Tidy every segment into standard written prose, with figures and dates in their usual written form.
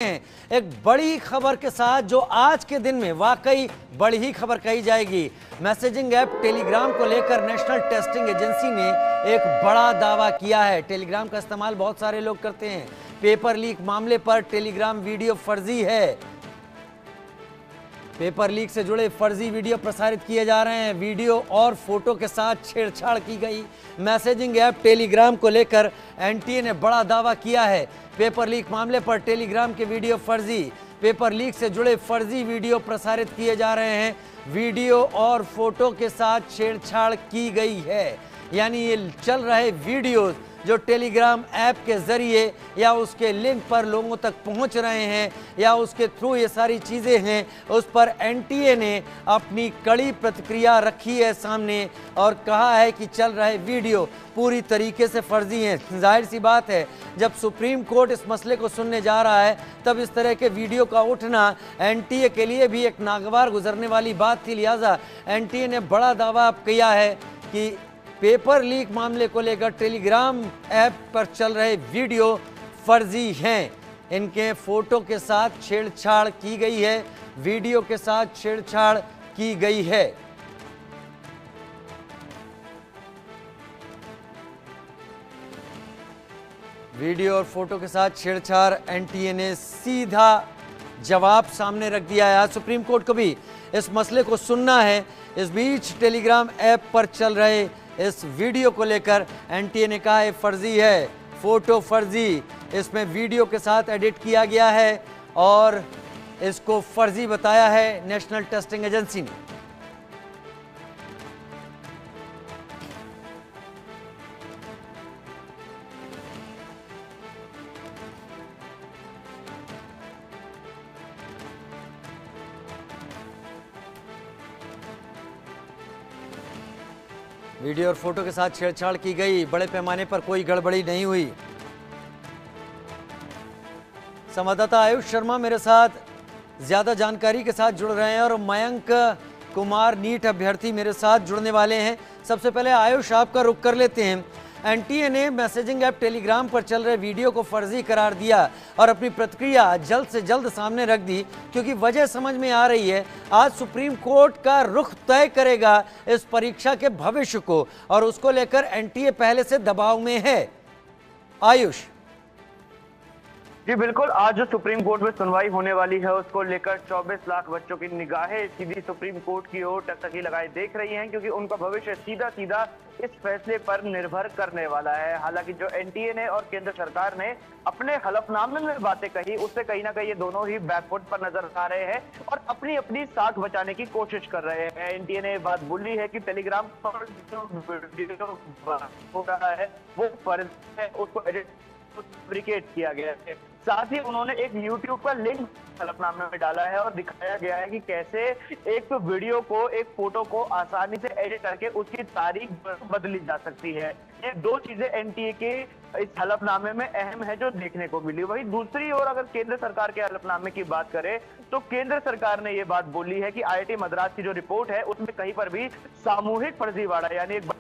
एक बड़ी खबर के साथ जो आज के दिन में वाकई बड़ी ही खबर कही जाएगी। मैसेजिंग ऐप टेलीग्राम को लेकर नेशनल टेस्टिंग एजेंसी ने एक बड़ा दावा किया है। टेलीग्राम का इस्तेमाल बहुत सारे लोग करते हैं। पेपर लीक मामले पर टेलीग्राम वीडियो फर्जी है। पेपर लीक से जुड़े फर्जी वीडियो प्रसारित किए जा रहे हैं। वीडियो और फोटो के साथ छेड़छाड़ की गई। मैसेजिंग ऐप टेलीग्राम को लेकर एनटीए ने बड़ा दावा किया है। पेपर लीक मामले पर टेलीग्राम के वीडियो फर्जी। पेपर लीक से जुड़े फर्जी वीडियो प्रसारित किए जा रहे हैं। वीडियो और फोटो के साथ छेड़छाड़ की गई है। यानी ये चल रहे वीडियोस जो टेलीग्राम ऐप के जरिए या उसके लिंक पर लोगों तक पहुंच रहे हैं या उसके थ्रू ये सारी चीज़ें हैं, उस पर एनटीए ने अपनी कड़ी प्रतिक्रिया रखी है सामने और कहा है कि चल रहे वीडियो पूरी तरीके से फर्जी हैं। जाहिर सी बात है, जब सुप्रीम कोर्ट इस मसले को सुनने जा रहा है तब इस तरह के वीडियो का उठना एनटीए के लिए भी एक नागवार गुजरने वाली बात थी। लिहाजा एनटीए ने बड़ा दावा किया है कि पेपर लीक मामले को लेकर टेलीग्राम ऐप पर चल रहे वीडियो फर्जी हैं। इनके फोटो के साथ छेड़छाड़ की गई है, वीडियो के साथ छेड़छाड़ की गई है। वीडियो और फोटो के साथ छेड़छाड़ एनटीए ने सीधा जवाब सामने रख दिया है। आज सुप्रीम कोर्ट को भी इस मसले को सुनना है। इस बीच टेलीग्राम ऐप पर चल रहे इस वीडियो को लेकर एनटीए ने कहा है फर्जी है, फोटो फर्जी, इसमें वीडियो के साथ एडिट किया गया है और इसको फर्जी बताया है नेशनल टेस्टिंग एजेंसी ने। वीडियो और फोटो के साथ छेड़छाड़ की गई। बड़े पैमाने पर कोई गड़बड़ी नहीं हुई। संवाददाता आयुष शर्मा मेरे साथ ज्यादा जानकारी के साथ जुड़ रहे हैं और मयंक कुमार नीट अभ्यर्थी मेरे साथ जुड़ने वाले हैं। सबसे पहले आयुष आपका रुख कर लेते हैं। एनटीए ने मैसेजिंग ऐप टेलीग्राम पर चल रहे वीडियो को फर्जी करार दिया और अपनी प्रतिक्रिया जल्द से जल्द सामने रख दी, क्योंकि वजह समझ में आ रही है आज सुप्रीम कोर्ट का रुख तय करेगा इस परीक्षा के भविष्य को और उसको लेकर एनटीए पहले से दबाव में है। आयुष जी बिल्कुल, आज जो सुप्रीम कोर्ट में सुनवाई होने वाली है उसको लेकर 24 लाख बच्चों की निगाहें सीधी सुप्रीम कोर्ट की ओर टकटकी लगाए देख रही हैं, क्योंकि उनका भविष्य सीधा सीधा इस फैसले पर निर्भर करने वाला है। हालांकि जो एनटीए ने और केंद्र सरकार ने अपने हलफनामे में बातें कही, उससे कहीं ना कहीं ये दोनों ही बैकफुट पर नजर आ रहे हैं और अपनी अपनी साख बचाने की कोशिश कर रहे हैं। एनटीए ने बात बोली है कि टेलीग्राम पर जो वीडियो हो रहा है वो फर्जी है, उसको एडिट फैब्रिकेट किया गया है। साथ ही उन्होंने एक YouTube का लिंक हलफनामे में डाला है और दिखाया गया है कि कैसे एक वीडियो को, एक फोटो को आसानी से एडिट करके उसकी तारीख बदली जा सकती है। ये दो चीजें एनटीए के इस हलफनामे में अहम है जो देखने को मिली। वहीं दूसरी ओर अगर केंद्र सरकार के हलफनामे की बात करें तो केंद्र सरकार ने ये बात बोली है कि आईआईटी मद्रास की जो रिपोर्ट है उसमें कहीं पर भी सामूहिक फर्जीवाड़ा यानी एक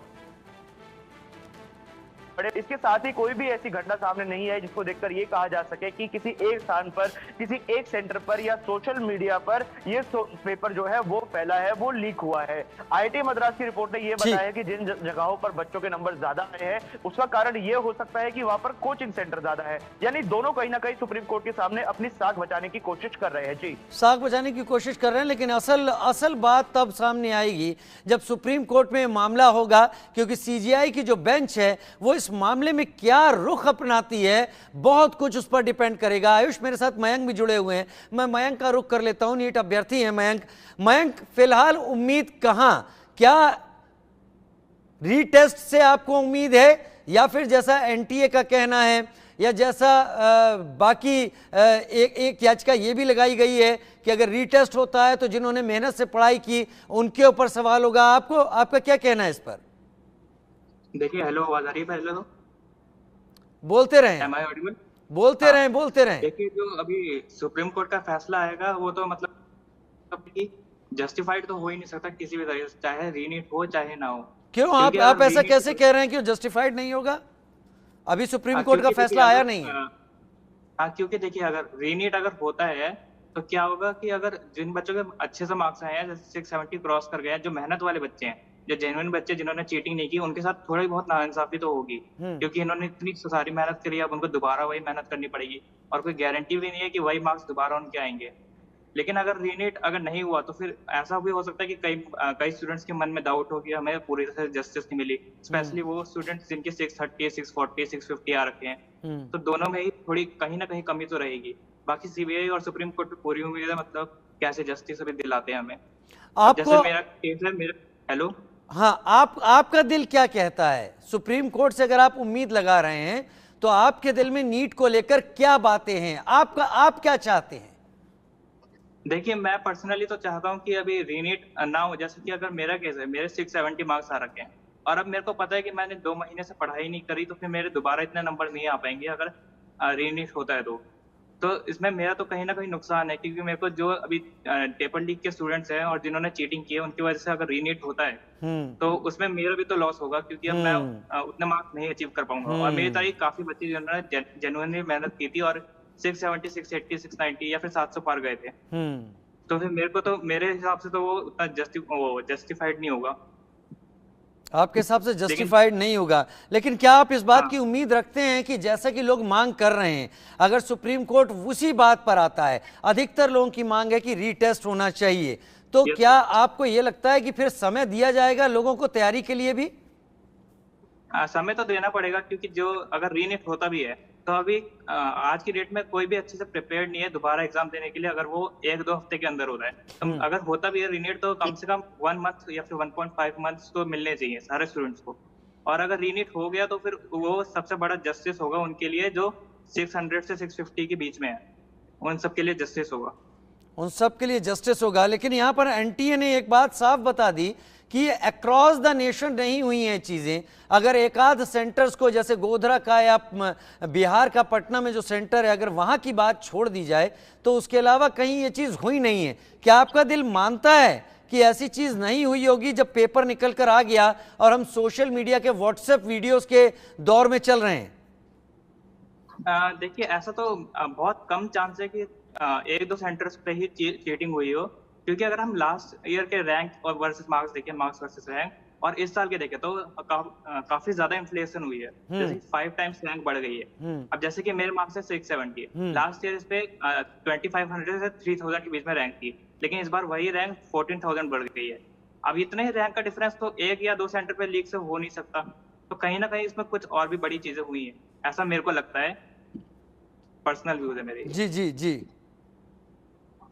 इसके साथ ही कोई भी ऐसी घटना सामने नहीं है जिसको देखकर ये कहा जा सके कि किसी एक स्थान पर, किसी एक सेंटर पर या सोशल मीडिया पर ये पेपर जो है वो फैला है, वो लीक हुआ है। आईआईटी मद्रास की रिपोर्ट ने ये बताया है कि जिन जगहों पर बच्चों के नंबर ज्यादा आए हैं उसका कारण ये हो सकता है कि वहां पर कोचिंग सेंटर ज्यादा है। यानी दोनों कहीं ना कहीं सुप्रीम कोर्ट के सामने अपनी साख बचाने की कोशिश कर रहे हैं। जी, साख बचाने की कोशिश कर रहे हैं, लेकिन असल बात तब सामने आएगी जब सुप्रीम कोर्ट में मामला होगा, क्योंकि सीजीआई की जो बेंच है वो इस मामले में क्या रुख अपनाती है बहुत कुछ उस पर डिपेंड करेगा। आयुष मेरे साथ मयंक भी जुड़े हुए हैं, मैं मयंक का रुख कर लेता हूं। नीट अभ्यर्थी हैं मयंक, फिलहाल उम्मीद कहां, क्या रीटेस्ट से आपको उम्मीद है या फिर जैसा एनटीए का कहना है या जैसा बाकी एक याचिका ये भी लगाई गई है कि अगर रीटेस्ट होता है तो जिन्होंने मेहनत से पढ़ाई की उनके ऊपर सवाल होगा, आपका क्या कहना है इस पर? देखिए, हेलो, आवाज आ रही है? पहले तो बोलते रहें, बोलते रहें। देखिए, जो अभी सुप्रीम कोर्ट का फैसला आएगा वो तो मतलब कि जस्टिफाइड तो हो ही नहीं सकता किसी भी तरीके से, चाहे रीनीट हो चाहे ना हो। क्यों आप ऐसा कैसे कह रहे हैं कि जस्टिफाइड नहीं होगा? अभी सुप्रीम कोर्ट का फैसला आया नहीं है। हाँ, क्योंकि देखिए अगर रीनीट अगर होता है तो क्या होगा कि अगर जिन बच्चों के अच्छे से मार्क्स आए हैं, जैसे 670 क्रॉस कर गए हैं, जो मेहनत वाले बच्चे हैं, जो जेन्युइन बच्चे जिन्होंने चीटिंग नहीं की, उनके साथ थोड़ी बहुत नाइंसाफी तो होगी, क्योंकि इन्होंने इतनी सारी मेहनत करी, अब उनको दोबारा वही मेहनत करनी पड़ेगी और कोई गारंटी भी नहीं है कि वही मार्क्स दोबारा उनके आएंगे। लेकिन अगर रीनीट अगर नहीं हुआ तो फिर ऐसा भी हो सकता है कि कई स्टूडेंट्स के मन में डाउट हो कि हमें पूरी तरह से जस्टिस नहीं मिली, स्पेशली वो स्टूडेंट्स जिनके 630, 640, 650 आ रखे हैं, तो दोनों में ही थोड़ी कहीं ना कहीं कमी तो रहेगी। बाकी सीबीआई और सुप्रीम कोर्ट पे पूरी उम्मीद है, मतलब कैसे जस्टिस अभी दिलाते हैं हमें। आपको जैसे मेरा केस है, मेरा हेलो, हाँ, आपका दिल क्या कहता है? सुप्रीम कोर्ट से अगर आप उम्मीद लगा रहे हैं तो आपके दिल में नीट को लेकर क्या बातें हैं? आप क्या चाहते हैं? देखिए मैं पर्सनली तो चाहता हूँ कि अभी रीनीट ना हो। जैसे कि अगर मेरा केस है, मेरे 670 मार्क्स आ रखे हैं और अब मेरे को पता है कि मैंने 2 महीने से पढ़ाई नहीं करी, तो फिर मेरे दोबारा इतने नंबर नहीं आ पाएंगे अगर रीनीट होता है तो इसमें मेरा तो कहीं ना कहीं नुकसान है, क्योंकि मेरे को जो अभी पेपर लीक के स्टूडेंट्स हैं और जिन्होंने चीटिंग की है, उनकी वजह से अगर रीनीट होता है तो उसमें मेरा भी तो लॉस होगा, क्योंकि अब मैं उतने मार्क्स नहीं अचीव कर पाऊंगा। और मेरी तरह काफी बच्चे जिन्होंने जेन्युइनली मेहनत की थी और 670, 680, 690 या फिर 700 पार गए थे, तो फिर मेरे हिसाब से तो वो उतना जस्टिफाइड नहीं होगा। आपके हिसाब से जस्टिफाइड नहीं होगा, लेकिन क्या आप इस बात की उम्मीद रखते हैं कि जैसा कि लोग मांग कर रहे हैं, अगर सुप्रीम कोर्ट उसी बात पर आता है, अधिकतर लोगों की मांग है कि रीटेस्ट होना चाहिए, तो क्या आपको यह लगता है कि फिर समय दिया जाएगा लोगों को तैयारी के लिए भी? समय तो देना पड़ेगा, क्योंकि जो अगर रीनीट होता भी है तो अभी आज की डेट में कोई भी अच्छे से प्रिपेयर्ड नहीं है दोबारा एग्जाम देने के लिए, अगर वो 1-2 हफ्ते के अंदर हो रहा है। तो अगर होता भी है रीनीट तो कम से कम 1 मंथ या फिर 1.5 मंथ्स तो मिलने चाहिए सारे स्टूडेंट्स को। और अगर रीनीट हो गया तो फिर वो सबसे बड़ा जस्टिस होगा उनके लिए जो 600 से 650 के बीच में है, उन सबके लिए जस्टिस होगा। उन सब के लिए जस्टिस होगा, लेकिन यहाँ पर एनटीए ने एक बात साफ बता दी कि ये अक्रॉस द नेशन नहीं हुई हैं चीज़ें। अगर एक आध सेंटर्स को, जैसे गोधरा का या बिहार का पटना में जो सेंटर है, अगर वहाँ की बात छोड़ दी जाए तो उसके अलावा कहीं ये चीज़ हुई नहीं है। क्या आपका दिल मानता है कि ऐसी चीज़ नहीं हुई होगी जब पेपर निकल कर आ गया और हम सोशल मीडिया के व्हाट्सएप वीडियोज़ के दौर में चल रहे हैं? देखिए ऐसा तो बहुत कम चांस है कि 1-2 सेंटर्स पे ही चीटिंग हुई हो, क्योंकि अगर हम लास्ट ईयर के रैंक और वर्सेस मार्क्स देखें, मार्क्स वर्सेस रैंक, और इस साल के देखें तो काफी ज्यादा इन्फ्लेशन हुई है, जैसे 5 टाइम्स रैंक बढ़ गई है। अब जैसे कि मेरे मार्क्स है 670 है, लास्ट ईयर इस पे 2500 से 3000 के बीच में रैंक थी, लेकिन इस बार वही रैंक 14000 बढ़ गई है। अब इतने ही रैंक का डिफरेंस तो 1 या 2 सेंटर पे लीक से हो नहीं सकता, तो कहीं ना कहीं इसमें कुछ और भी बड़ी चीजें हुई हैं, ऐसा मेरे को लगता है। पर्सनल व्यूज है मेरे। जी जी जी।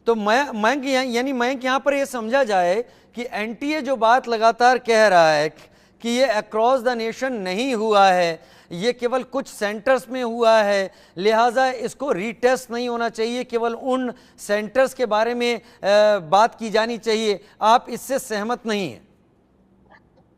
तो मैं यहाँ पर ये समझा जाए कि एनटीए जो बात लगातार कह रहा है कि ये अक्रॉस द नेशन नहीं हुआ है, ये केवल कुछ सेंटर्स में हुआ है, लिहाजा इसको रीटेस्ट नहीं होना चाहिए, केवल उन सेंटर्स के बारे में बात की जानी चाहिए, आप इससे सहमत नहीं हैं?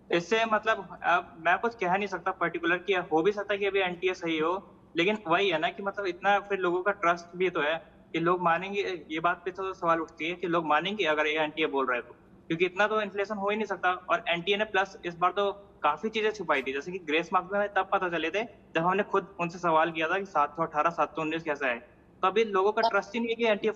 इससे मतलब अब मैं कुछ कह नहीं सकता पर्टिकुलर कि हो भी सकता है कि अभी एनटीए सही हो, लेकिन वही है ना कि मतलब इतना फिर लोगों का ट्रस्ट भी तो है कि लोग मानेंगे। ये बात पे तो सवाल उठती है कि लोग मानेंगे अगर ये एनटीए बोल रहा है तो, क्योंकि इतना तो इन्फ्लेशन हो ही नहीं सकता। और एनटीए ने प्लस इस बार तो काफी चीजें छुपाई थी, जैसे कि ग्रेस मार्क्स में तब पता चले थे जब हमने खुद उनसे सवाल किया था कि 718, 719 कैसा है। तो अभी लोगों का ट्रस्ट ही नहीं है कि एनटीए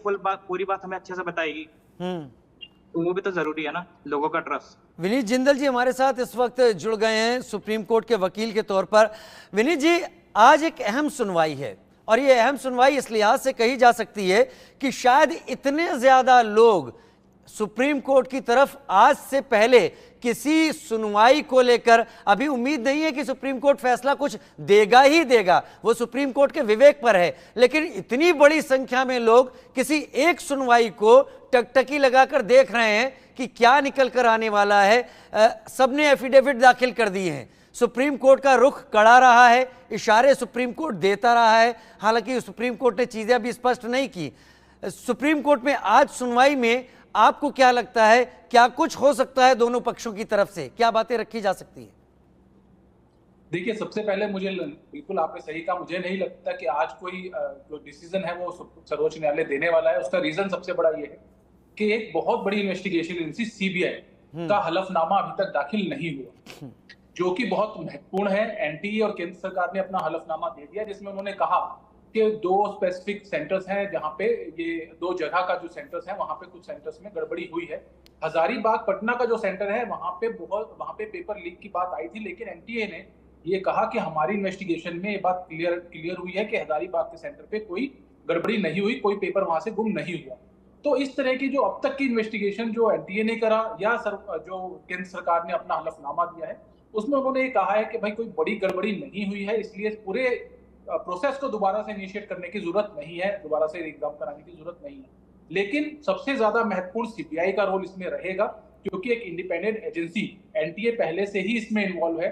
पूरी बात हमें अच्छे से बताएगी, तो वो भी तो जरूरी है ना, लोगों का ट्रस्ट। विनीत जिंदल जी हमारे साथ इस वक्त जुड़ गए हैं सुप्रीम कोर्ट के वकील के तौर पर। विनीत जी, आज एक अहम सुनवाई है और ये अहम सुनवाई इस लिहाज से कही जा सकती है कि शायद इतने ज्यादा लोग सुप्रीम कोर्ट की तरफ आज से पहले किसी सुनवाई को लेकर अभी उम्मीद नहीं है कि सुप्रीम कोर्ट फैसला कुछ देगा ही देगा, वो सुप्रीम कोर्ट के विवेक पर है, लेकिन इतनी बड़ी संख्या में लोग किसी एक सुनवाई को टकटकी लगाकर देख रहे हैं कि क्या निकल कर आने वाला है। सबने एफिडेविट दाखिल कर दिए हैं, सुप्रीम कोर्ट का रुख कड़ा रहा है, इशारे सुप्रीम कोर्ट देता रहा है, हालांकि सुप्रीम कोर्ट ने चीजें अभी स्पष्ट नहीं की। सुप्रीम कोर्ट में आज सुनवाई में आपको क्या लगता है, क्या कुछ हो सकता है दोनों पक्षों की तरफ से, क्या बातें रखी जा सकती है? देखिए, सबसे पहले मुझे बिल्कुल आपने सही कहा, मुझे नहीं लगता कि आज कोई जो डिसीजन है वो सर्वोच्च न्यायालय देने वाला है। उसका रीजन सबसे बड़ा ये है कि एक बहुत बड़ी इन्वेस्टिगेशन एजेंसी सीबीआई का हलफनामा अभी तक दाखिल नहीं हुआ, जो कि बहुत महत्वपूर्ण है। एनटीए और केंद्र सरकार ने अपना हलफनामा दे दिया, जिसमें उन्होंने कहा कि 2 स्पेसिफिक सेंटर्स हैं जहां पे ये 2 जगह का जो सेंटर्स है वहां पे कुछ सेंटर्स में गड़बड़ी हुई है। हजारीबाग पटना का जो सेंटर है वहां पे पेपर लीक की बात आई थी, लेकिन एनटीए ने ये कहा कि हमारी इन्वेस्टिगेशन में ये बात क्लियर हुई है कि हजारीबाग के सेंटर पे कोई गड़बड़ी नहीं हुई, कोई पेपर वहां से गुम नहीं हुआ। तो इस तरह की जो अब तक की इन्वेस्टिगेशन जो एनटीए ने करा या जो केंद्र सरकार ने अपना हलफनामा दिया है उसमें उन्होंने ये कहा है कि भाई कोई बड़ी गड़बड़ी नहीं हुई है, इसलिए पूरे प्रोसेस को दोबारा से इनिशिएट करने की जरूरत नहीं है, दोबारा से एग्जाम कराने की जरूरत नहीं है। लेकिन सबसे ज्यादा महत्वपूर्ण सीबीआई का रोल इसमें रहेगा, क्योंकि एक इंडिपेंडेंट एजेंसी, एनटीए पहले से ही इसमें इन्वॉल्व है।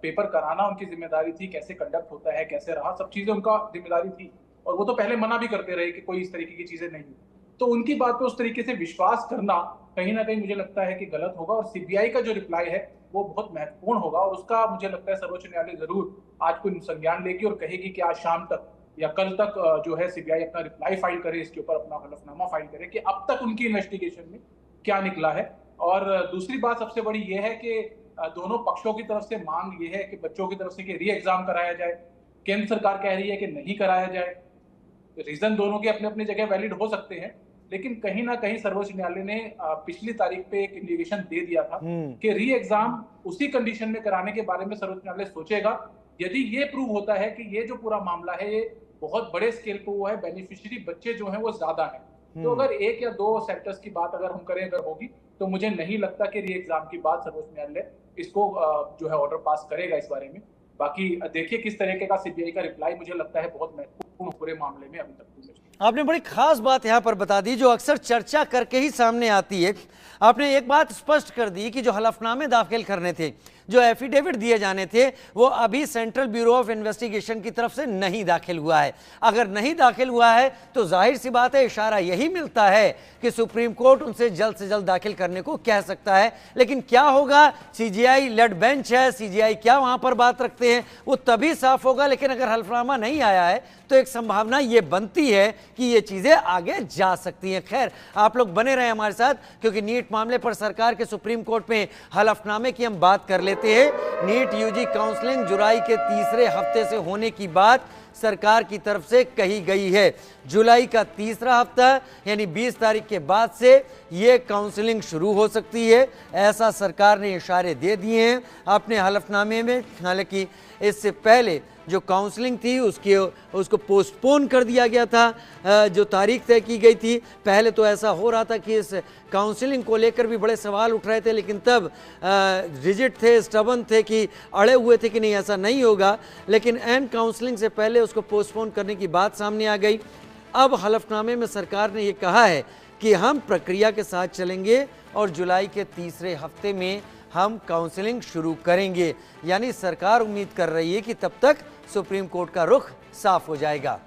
पेपर कराना उनकी जिम्मेदारी थी, कैसे कंडक्ट होता है, कैसे रहा, सब चीजें उनका जिम्मेदारी थी, और वो तो पहले मना भी करते रहे कि कोई इस तरीके की चीजें नहीं। तो उनकी बात पे उस तरीके से विश्वास करना कहीं ना कहीं मुझे लगता है कि गलत होगा, और सीबीआई का जो रिप्लाई है वो बहुत महत्वपूर्ण होगा, और उसका मुझे लगता है सर्वोच्च न्यायालय जरूर आज कोई संज्ञान लेगी और कहेगी कि आज शाम तक या कल तक जो है सीबीआई अपना रिप्लाई फाइल करे, इसके ऊपर अपना हलफनामा फाइल करे कि अब तक उनकी इन्वेस्टिगेशन में क्या निकला है। और दूसरी बात सबसे बड़ी ये है कि दोनों पक्षों की तरफ से मांग ये है कि बच्चों की तरफ से कि री एग्जाम कराया जाए, केंद्र सरकार कह रही है कि नहीं कराया जाए। रीजन दोनों के अपने अपने जगह वैलिड हो सकते हैं, लेकिन कहीं ना कहीं सर्वोच्च न्यायालय ने पिछली तारीख पे एक इंडिकेशन दे दिया था कि री एग्जाम उसी कंडीशन में कराने के बारे में सर्वोच्च न्यायालय सोचेगा यदि ये प्रूव होता है कि ये जो पूरा मामला है ये बहुत बड़े स्केल पे हुआ है, बेनिफिशियरी बच्चे जो हैं वो ज्यादा हैं। तो अगर 1 या 2 सेक्टर्स की बात अगर हम करें अगर होगी, तो मुझे नहीं लगता कि री एग्जाम की बात सर्वोच्च न्यायालय इसको जो है ऑर्डर पास करेगा इस बारे में। बाकी देखिए किस तरीके का सीबीआई का रिप्लाई, मुझे लगता है बहुत महत्वपूर्ण पूरे मामले में अभी तक। आपने बड़ी खास बात यहां पर बता दी जो अक्सर चर्चा करके ही सामने आती है। आपने एक बात स्पष्ट कर दी कि जो हलफनामे दाखिल करने थे, जो एफिडेविट दिए जाने थे, वो अभी सेंट्रल ब्यूरो ऑफ इन्वेस्टिगेशन की तरफ से नहीं दाखिल हुआ है। अगर नहीं दाखिल हुआ है तो जाहिर सी बात है इशारा यही मिलता है कि सुप्रीम कोर्ट उनसे जल्द से जल्द दाखिल करने को कह सकता है। लेकिन क्या होगा, सीजीआई लेड बेंच है, सीजीआई क्या वहां पर बात रखते हैं वो तभी साफ होगा। लेकिन अगर हलफनामा नहीं आया है तो एक संभावना ये बनती है कि ये चीजें आगे जा सकती हैं। खैर, आप लोग बने रहे हमारे साथ, क्योंकि नीट मामले पर सरकार के सुप्रीम कोर्ट में हलफनामे की हम बात कर लेते हैं। नीट यूजी काउंसलिंग जुलाई के तीसरे हफ्ते से होने की बात सरकार की तरफ से कही गई है। जुलाई का तीसरा हफ्ता यानी 20 तारीख के बाद से ये काउंसलिंग शुरू हो सकती है, ऐसा सरकार ने इशारे दे दिए हैं अपने हलफनामे में। हालांकि इससे पहले जो काउंसलिंग थी उसको पोस्टपोन कर दिया गया था, जो तारीख तय की गई थी। पहले तो ऐसा हो रहा था कि इस काउंसलिंग को लेकर भी बड़े सवाल उठ रहे थे, लेकिन तब रिजिड थे, स्टबन थे कि अड़े हुए थे कि नहीं ऐसा नहीं होगा। लेकिन एंड काउंसलिंग से पहले उसको पोस्टपोन करने की बात सामने आ गई। अब हलफनामे में सरकार ने ये कहा है कि हम प्रक्रिया के साथ चलेंगे और जुलाई के तीसरे हफ्ते में हम काउंसलिंग शुरू करेंगे। यानी सरकार उम्मीद कर रही है कि तब तक सुप्रीम कोर्ट का रुख साफ हो जाएगा।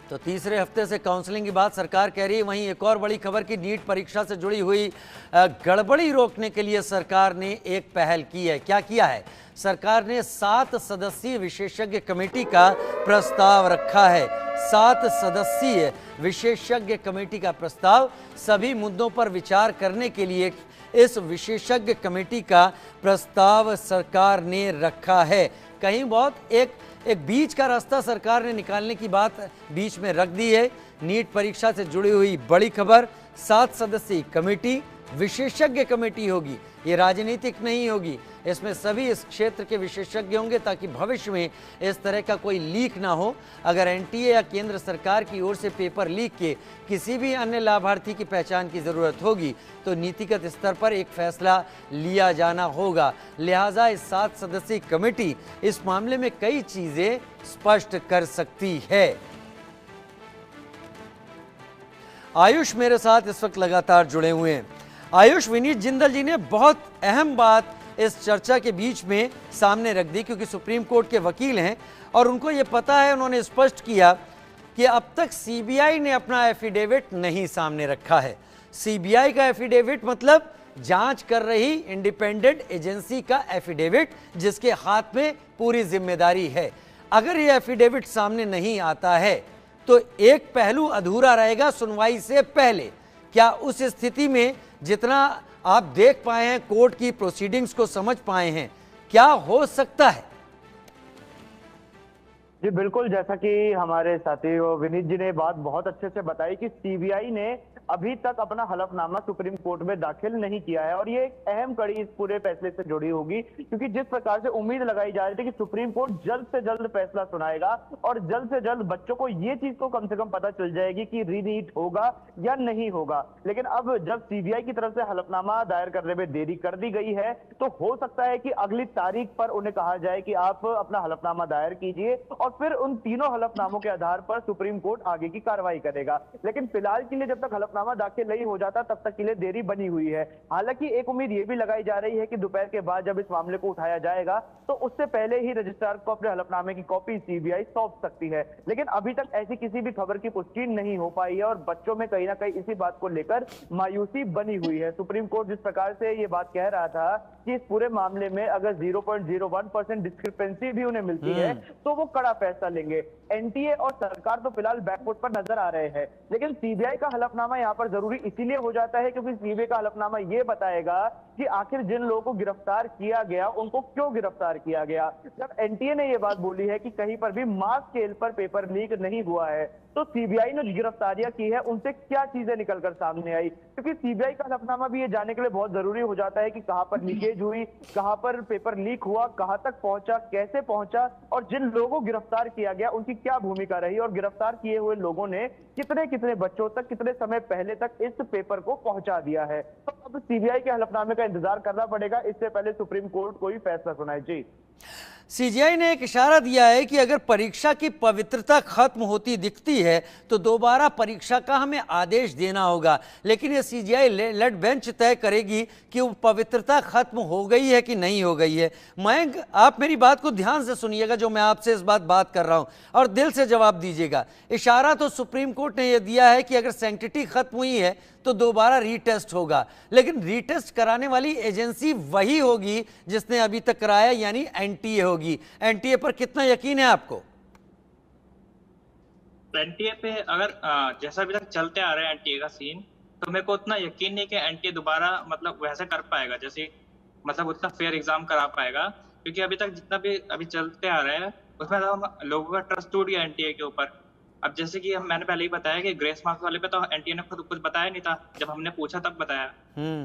तो तीसरे हफ्ते से काउंसलिंग की बात सरकार कह रही है। वहीं एक और बड़ी खबर की नीट परीक्षा से जुड़ी हुई गड़बड़ी रोकने के लिए सरकार ने एक पहल की है। क्या किया है? सरकार ने 7 सदस्यीय विशेषज्ञ कमेटी का प्रस्ताव रखा है। 7 सदस्यीय विशेषज्ञ कमेटी का प्रस्ताव, सभी मुद्दों पर विचार करने के लिए इस विशेषज्ञ कमेटी का प्रस्ताव सरकार ने रखा है। कहीं बहुत एक बीच का रास्ता सरकार ने निकालने की बात बीच में रख दी है। नीट परीक्षा से जुड़ी हुई बड़ी खबर, 7 सदस्यीय कमेटी, विशेषज्ञ कमेटी होगी। ये राजनीतिक नहीं होगी, इसमें सभी इस क्षेत्र के विशेषज्ञ होंगे ताकि भविष्य में इस तरह का कोई लीक ना हो। अगर एनटीए या केंद्र सरकार की ओर से पेपर लीक के किसी भी अन्य लाभार्थी की पहचान की ज़रूरत होगी तो नीतिगत स्तर पर एक फैसला लिया जाना होगा। लिहाजा इस 7 सदस्यीय कमेटी इस मामले में कई चीज़ें स्पष्ट कर सकती है। आयुष मेरे साथ इस वक्त लगातार जुड़े हुए हैं। आयुष, विनीत जिंदल जी ने बहुत अहम बात इस चर्चा के बीच में सामने रख दी, क्योंकि सुप्रीम कोर्ट के वकील हैं और उनको ये पता है, उन्होंने स्पष्ट किया कि अब तक सीबीआई ने अपना एफिडेविट नहीं सामने रखा है। सीबीआई का एफिडेविट मतलब जांच कर रही इंडिपेंडेंट एजेंसी का एफिडेविट, जिसके हाथ में पूरी जिम्मेदारी है। अगर ये एफिडेविट सामने नहीं आता है तो एक पहलू अधूरा रहेगा सुनवाई से पहले, क्या उस स्थिति में जितना आप देख पाए हैं, कोर्ट की प्रोसीडिंग्स को समझ पाए हैं, क्या हो सकता है? जी बिल्कुल, जैसा कि हमारे साथी विनीत जी ने बात बहुत अच्छे से बताई कि सीबीआई ने अभी तक अपना हलफनामा सुप्रीम कोर्ट में दाखिल नहीं किया है, और ये एक अहम कड़ी इस पूरे फैसले से जुड़ी होगी, क्योंकि जिस प्रकार से उम्मीद लगाई जा रही थी कि सुप्रीम कोर्ट जल्द से जल्द फैसला सुनाएगा और जल्द से जल्द बच्चों को ये चीज तो कम से कम पता चल जाएगी कि रीनीट होगा या नहीं होगा। लेकिन अब जब सीबीआई की तरफ से हलफनामा दायर करने में देरी कर दी गई है, तो हो सकता है कि अगली तारीख पर उन्हें कहा जाए कि आप अपना हलफनामा दायर कीजिए, और फिर उन तीनों हलफनामों के आधार पर सुप्रीम कोर्ट आगे की कार्रवाई करेगा। लेकिन फिलहाल के लिए जब तक हलफनामा दाखिल नहीं हो जाता तब तक के लिए देरी बनी हुई है। हालांकि एक उम्मीद ये भी लगाई जा रही है कि दोपहर के बाद जब इस मामले को उठाया जाएगा तो उससे पहले ही रजिस्ट्रार को अपने हलफनामे की कॉपी सीबीआई सौंप सकती है। लेकिन अभी तक ऐसी किसी भी खबर की पुष्टि नहीं हो पाई है, और बच्चों में कहीं ना कहीं इसी बात को लेकर मायूसी बनी हुई है। सुप्रीम कोर्ट जिस प्रकार से ये बात कह रहा था कि इस पूरे मामले में अगर 0.01% डिस्क्रिपेंसी भी उन्हें मिलती है तो वो कड़ा फैसला लेंगे। एनटीए और सरकार तो फिलहाल बैकफुट पर नजर आ रहे हैं, लेकिन सीबीआई का हलफनामा यहाँ पर जरूरी इसीलिए हो जाता है क्योंकि सीबीआई का हलफनामा ये बताएगा कि आखिर जिन लोगों को गिरफ्तार किया गया उनको क्यों गिरफ्तार किया गया। जब एनटीए ने ये बात बोली है कि कहीं पर भी मास स्केल पर पेपर लीक नहीं हुआ है, तो सीबीआई ने गिरफ्तारियां की है उनसे क्या चीजें निकलकर सामने आई, क्योंकि सीबीआई का हलफनामा भी ये जानने के लिए बहुत जरूरी हो जाता है कि कहां पर लीकेज हुई, कहां पर पेपर लीक हुआ, कहां तक पहुंचा, कैसे पहुंचा, और जिन लोगों को गिरफ्तार किया गया उनकी क्या भूमिका रही, और गिरफ्तार किए हुए लोगों ने कितने कितने बच्चों तक कितने समय पहले तक इस पेपर को पहुंचा दिया है। तो अब सीबीआई के हलफनामे का इंतजार करना पड़ेगा, इससे पहले सुप्रीम कोर्ट कोई फैसला सुनाए। जी, सीजीआई ने एक इशारा दिया है कि अगर परीक्षा की पवित्रता खत्म होती दिखती है तो दोबारा परीक्षा का हमें आदेश देना होगा, लेकिन ये सीजीआई लेट बेंच तय करेगी कि वो पवित्रता खत्म हो गई है कि नहीं हो गई है। मयंक, आप मेरी बात को ध्यान से सुनिएगा जो मैं आपसे इस बात कर रहा हूं, और दिल से जवाब दीजिएगा। इशारा तो सुप्रीम कोर्ट ने यह दिया है कि अगर सैंक्टिटी खत्म हुई है तो दोबारा रीटेस्ट होगा, लेकिन रीटेस्ट कराने वाली एजेंसी वही होगी जिसने अभी तक कराया, यानी एनटीए होगी। एनटीए पर कितना यकीन है आपको? एनटीए पे अगर जैसा अभी तक चलते आ रहा है एनटीए का सीन, तो मेरे को उतना यकीन नहीं कि एनटीए दोबारा मतलब वैसे कर पाएगा, जैसे मतलब उतना फेयर एग्जाम करा पाएगा, क्योंकि अभी तक जितना भी अभी चलते आ रहा है उसमें तो लोगों का ट्रस्ट टूट गया एनटीए के ऊपर। अब जैसे कि मैंने पहले ही बताया कि ग्रेस मार्क्स वाले पे तो एनटीए ने खुद कुछ बताया नहीं था, जब हमने पूछा तब बताया,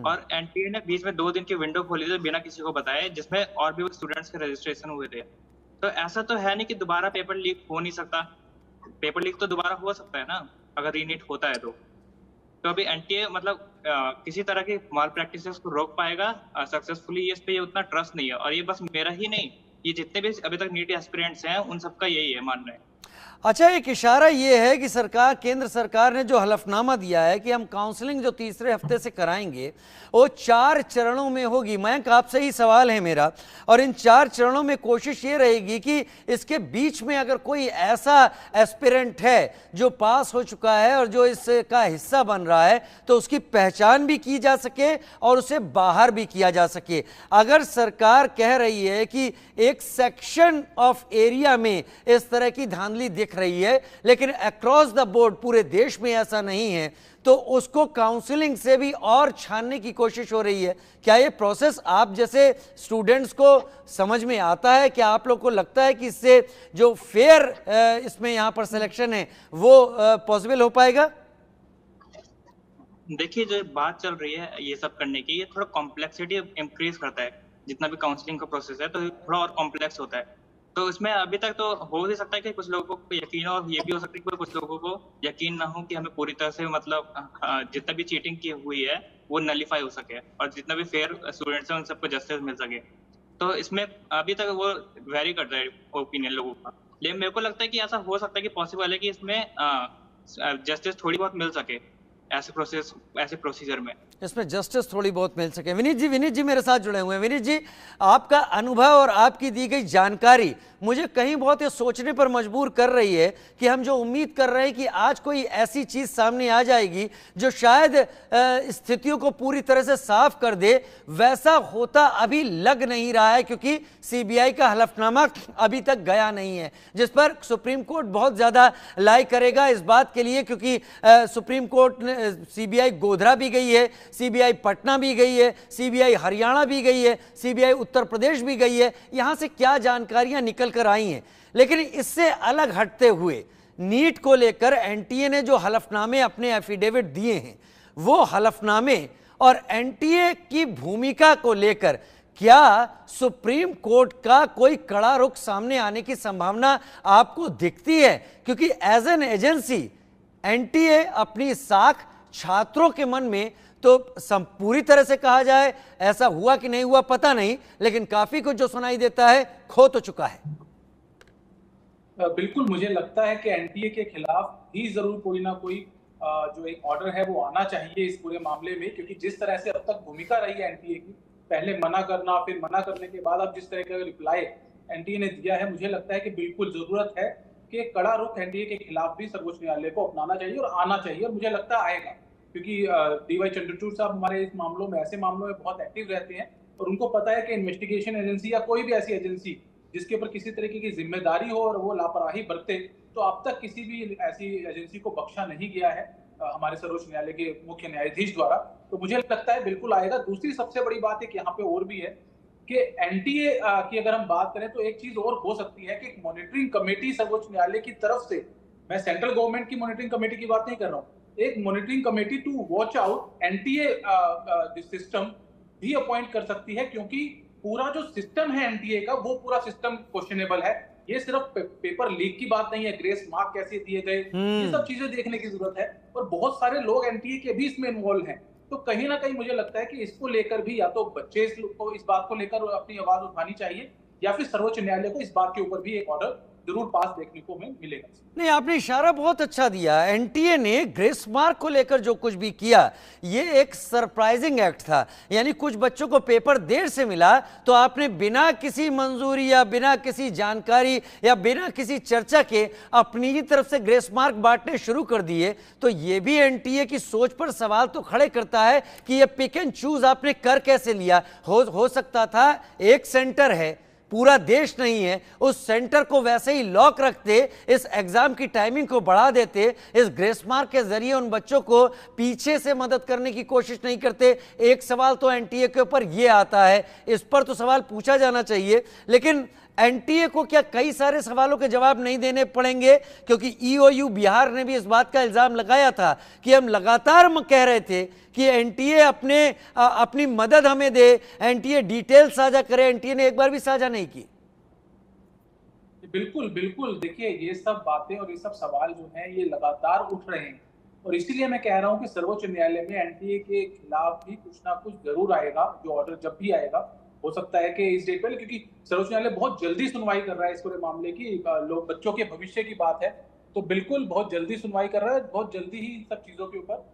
और एनटीए ने बीच में 2 दिन की विंडो खोली थी बिना किसी को बताए, जिसमें और भी स्टूडेंट्स के रजिस्ट्रेशन हुए थे। तो ऐसा तो है नहीं कि दोबारा पेपर लीक हो नहीं सकता। पेपर लीक तो दोबारा हो सकता है ना अगर रीनीट होता है तो अभी एनटीए मतलब किसी तरह की माल प्रैक्टिसेस को रोक पाएगा सक्सेसफुली, इस पे ये उतना ट्रस्ट नहीं है। और ये बस मेरा ही नहीं, ये जितने भी अभी तक नीट एस्पिरेंट्स हैं उन सबका यही है मानना है। अच्छा, एक इशारा ये है कि केंद्र सरकार ने जो हलफनामा दिया है कि हम काउंसलिंग जो तीसरे हफ्ते से कराएंगे वो 4 चरणों में होगी। मयंक, आपसे ही सवाल है मेरा, और इन 4 चरणों में कोशिश ये रहेगी कि इसके बीच में अगर कोई ऐसा एस्पिरेंट है जो पास हो चुका है और जो इसका हिस्सा बन रहा है तो उसकी पहचान भी की जा सके और उसे बाहर भी किया जा सके। अगर सरकार कह रही है कि एक सेक्शन ऑफ एरिया में इस तरह की धांधली दिख रही है लेकिन अक्रॉस द बोर्ड पूरे देश में ऐसा नहीं है, तो उसको काउंसलिंग से भी और छानने की कोशिश हो रही है। क्या ये प्रोसेस आप जैसे स्टूडेंट्स को समझ में आता है? क्या आप लोग को लगता है कि इससे जो फेयर इसमें यहाँ पर सिलेक्शन है वो पॉसिबल हो पाएगा? देखिए, जो बात चल रही है ये सब करने की, ये थोड़ा कॉम्प्लेक्सिटी इंक्रीज करता है। जितना भी काउंसलिंग का प्रोसेस है तो थोड़ा और कॉम्प्लेक्स होता है। तो इसमें अभी तक तो हो ही सकता है कि कुछ लोगों को यकीन हो, और ये भी हो सकता है कि कुछ लोगों को यकीन ना हो कि हमें पूरी तरह से मतलब जितना भी चीटिंग की हुई है वो नलीफाई हो सके, और जितना भी फेयर स्टूडेंट्स हैं उन सबको जस्टिस मिल सके। तो इसमें अभी तक वो वेरी कर रहा है ओपिनियन लोगों का, लेकिन मेरे को लगता है कि ऐसा हो सकता है कि पॉसिबल है कि इसमें जस्टिस थोड़ी बहुत मिल सके ऐसे प्रोसीजर में। इसमें जस्टिस थोड़ी बहुत मिल सके। विनीत जी मेरे साथ जुड़े हुए हैं। विनीत जी, आपका अनुभव और आपकी दी गई जानकारी मुझे कहीं बहुत ये सोचने पर मजबूर कर रही है कि हम जो उम्मीद कर रहे हैं कि आज कोई ऐसी चीज सामने आ जाएगी जो शायद स्थितियों को पूरी तरह से साफ कर दे, वैसा होता अभी लग नहीं रहा है, क्योंकि सीबीआई का हलफनामा अभी तक गया नहीं है, जिस पर सुप्रीम कोर्ट बहुत ज्यादा लाइक करेगा इस बात के लिए, क्योंकि सुप्रीम कोर्ट ने सीबीआई गोधरा भी गई है, सीबीआई पटना भी गई है, सीबीआई हरियाणा भी गई है, सीबीआई उत्तर प्रदेश भी गई है। यहां से क्या जानकारियां निकल कर आई हैं। लेकिन इससे अलग हटते हुए नीट को लेकर एनटीए ने जो हलफनामे अपने एफिडेविट दिए हैं, वो हलफनामे और एनटीए की भूमिका को लेकर क्या सुप्रीम कोर्ट का कोई कड़ा रुख सामने आने की संभावना आपको दिखती है? क्योंकि एज एन एजेंसी एनटीए अपनी साख छात्रों के मन में तो पूरी तरह से कहा जाए ऐसा हुआ कि नहीं हुआ पता नहीं, लेकिन काफी कुछ जो सुनाई देता है खो तो चुका है। बिल्कुल, मुझे लगता है कि एनटीए के खिलाफ भी जरूर कोई ना कोई जो एक ऑर्डर है वो आना चाहिए इस पूरे मामले में, क्योंकि जिस तरह से अब तक भूमिका रही है एनटीए की, पहले मना करना, फिर मना करने के बाद अब जिस तरह का रिप्लाई एनटीए ने दिया है, मुझे लगता है कि बिल्कुल जरूरत है कि कड़ा रुख एनटीए के खिलाफ भी सर्वोच्च न्यायालय को अपनाना चाहिए और आना चाहिए, और मुझे लगता है आएगा, क्योंकि डीवाई चंद्रचूड़ साहब हमारे इस मामलों में, ऐसे मामलों में बहुत एक्टिव रहते हैं और उनको पता है कि इन्वेस्टिगेशन एजेंसी या कोई भी ऐसी एजेंसी जिसके ऊपर किसी तरीके की जिम्मेदारी हो और वो लापरवाही बरते, तो अब तक किसी भी ऐसी एजेंसी को बख्शा नहीं गया है हमारे सर्वोच्च न्यायालय के मुख्य न्यायाधीश द्वारा। तो मुझे लगता है बिल्कुल आएगा। दूसरी सबसे बड़ी बात एक यहाँ पे और भी है कि एनटीए की अगर हम बात करें तो एक चीज और हो सकती है कि मॉनिटरिंग कमेटी सर्वोच्च न्यायालय की तरफ से, मैं सेंट्रल गवर्नमेंट की मॉनिटरिंग कमेटी की बात नहीं कर रहा हूँ, एक monitoring committee to watch out NTA system भी अपॉइंट कर सकती है, क्योंकि पूरा जो सिस्टम है एनटीए का वो पूरा सिस्टम क्वेश्चनेबल है। ये सिर्फ पेपर लीक की बात नहीं है, ग्रेस मार्क कैसे दिए गए, ये सब चीजें देखने की जरूरत है, और बहुत सारे लोग एनटीए के भी इसमें इन्वॉल्व हैं। तो कहीं ना कहीं मुझे लगता है कि इसको लेकर भी या तो बच्चे को इस बात को लेकर अपनी आवाज उठानी चाहिए, या फिर सर्वोच्च न्यायालय को इस बात के ऊपर भी एक ऑर्डर जरूर पास देखने को मिलेगा। नहीं, आपने इशारा बहुत अच्छा दिया। एनटीए ने ग्रेस मार्क को लेकर जो कुछ भी किया, ये एक सरप्राइजिंग एक्ट था। यानी कुछ बच्चों को पेपर देर से मिला तो आपने बिना किसी मंजूरी या बिना किसी जानकारी या बिना किसी चर्चा के अपनी ही तरफ से ग्रेस मार्क बांटने शुरू कर दिए। तो ये भी एनटीए की सोच पर सवाल तो खड़े करता है कि ये पिक एंड चूज आपने कर कैसे लिया। हो सकता था एक सेंटर है, पूरा देश नहीं है, उस सेंटर को वैसे ही लॉक रखते, इस एग्जाम की टाइमिंग को बढ़ा देते, इस ग्रेस मार्क के जरिए उन बच्चों को पीछे से मदद करने की कोशिश नहीं करते। एक सवाल तो एनटीए के ऊपर यह आता है, इस पर तो सवाल पूछा जाना चाहिए, लेकिन एनटीए को क्या कई सारे सवालों के जवाब नहीं देने पड़ेंगे? क्योंकि ईओयू बिहार ने भी इस बात का इल्जाम लगाया था कि हम लगातार कह रहे थे कि एनटीए अपनी मदद हमें दे, एनटीए डिटेल साझा करे। एनटीए ने एक बार भी साझा नहीं की। बिल्कुल बिल्कुल, देखिए ये सब बातें और ये सब सवाल जो हैं ये लगातार उठ रहे हैं, और इसीलिए मैं कह रहा हूं कि सर्वोच्च न्यायालय में एनटीए के खिलाफ भी कुछ ना कुछ जरूर आएगा। जो ऑर्डर जब भी आएगा, हो सकता है कि इस डेट पे, क्योंकि सर्वोच्च न्यायालय बहुत जल्दी सुनवाई कर रहा है इस पूरे मामले की, लोग बच्चों के भविष्य की बात है, तो बिल्कुल बहुत जल्दी सुनवाई कर रहा है। बहुत जल्दी ही इन सब चीजों के ऊपर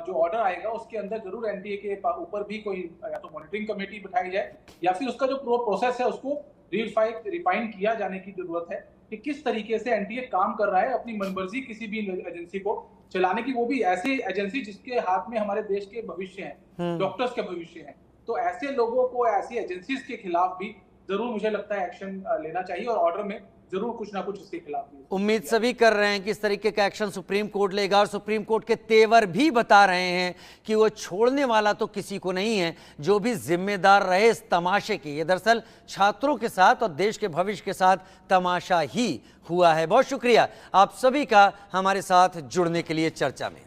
जो ऑर्डर आएगा उसके अंदर जरूर एनटीए के ऊपर भी कोई या तो मॉनिटरिंग कमेटी बिठाई जाए, या फिर उसका जो प्रोसेस है उसको रिफाइन किया जाने की जरूरत है कि किस तरीके से एनटीए काम कर रहा है अपनी मनमर्जी किसी भी एजेंसी को चलाने की, वो भी ऐसी एजेंसी जिसके हाथ में हमारे देश के भविष्य हैं, डॉक्टर्स के भविष्य हैं। तो ऐसे लोगों को, ऐसी एजेंसीज के खिलाफ भी जरूर मुझे लगता है एक्शन लेना चाहिए, और ऑर्डर में जरूर कुछ ना कुछ इसके खिलाफ भी। उम्मीद सभी कर रहे हैं कि इस तरीके का एक्शन सुप्रीम कोर्ट लेगा, और सुप्रीम कोर्ट के तेवर भी बता रहे हैं कि वो छोड़ने वाला तो किसी को नहीं है जो भी जिम्मेदार रहे इस तमाशे के। ये दरअसल छात्रों के साथ और देश के भविष्य के साथ तमाशा ही हुआ है। बहुत शुक्रिया आप सभी का हमारे साथ जुड़ने के लिए चर्चा में।